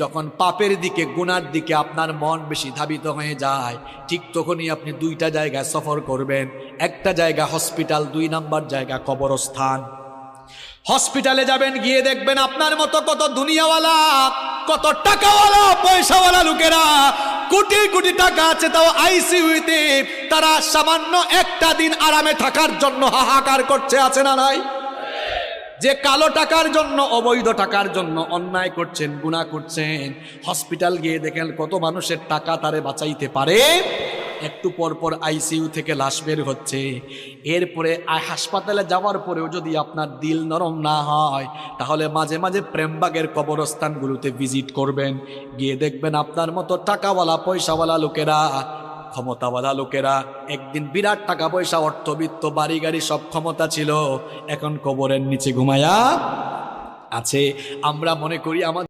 যখন পাপের দিকে গুনার দিকে আপনার মন বেশি ধাবিত হয়ে যায়, ঠিক তখনই আপনি দুইটা জায়গায় সফর করবেন। একটা জায়গা হসপিটাল, 2 নাম্বার জায়গা কবরস্থান। হসপিটালে যাবেন, গিয়ে দেখবেন আপনার মতো কত দুনিয়াওয়ালা, কত টাকাওয়ালা পয়সাওয়ালা লোকেরা, কোটি কোটি টাকা আছে, তাও আইসিইউতে তারা সামান্য একটা দিন আরামে থাকার জন্য হাহাকার করছে, আছে না নাই? যে কালো টাকার জন্য, অবৈধ টাকার জন্য অন্যায় করছেন, গুনাহ করছেন, হসপিটাল গিয়ে দেখেন কত মানুষের টাকা তারে বাঁচাইতে পারে। একটু পর পর আইসিইউ থেকে লাশ বের হচ্ছে। এরপরে হাসপাতালে যাওয়ার পরেও যদি আপনার দিল নরম না হয়, তাহলে মাঝে মাঝে প্রেমবাগের কবরস্থানগুলোতে ভিজিট করবেন। গিয়ে দেখবেন আপনার মতো টাকাওয়ালা পয়সাওয়ালা লোকেরা, ক্ষমতাওয়ালা লোকেরা, একদিন বিরাট টাকা পয়সা, অর্থবিত্ত, বাড়ি গাড়ি সব ক্ষমতা ছিল, এখন কবরের নিচে ঘুমায়া আছে। আমরা মনে করি আমাদের